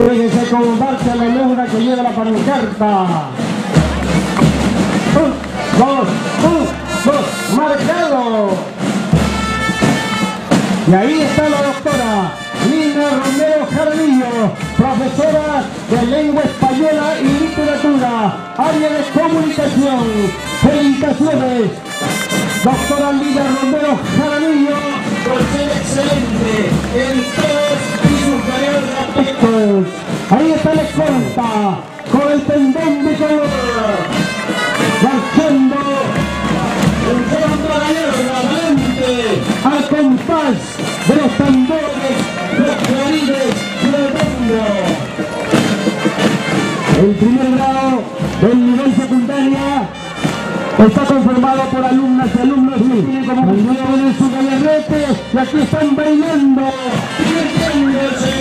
Fíjense cómo marcha la luna que lleva la pancarta. 1, 2, 1, 2, marcado. Y ahí está la doctora Lina Romero Jaramillo, profesora de Lengua Española y Literatura, área de comunicación. Felicitaciones, doctora Lina Romero Jaramillo, por ser excelente en todos y sus variados aspectos. Ahí está la escolta, con el pendón de color, marchando en forma adelante, al compás de los tambores, los clarines del mundo. El primer grado del nivel secundaria está conformado por alumnas y alumnos que tienen como misión en su gallarrete y aquí están bailando, divirtiéndose,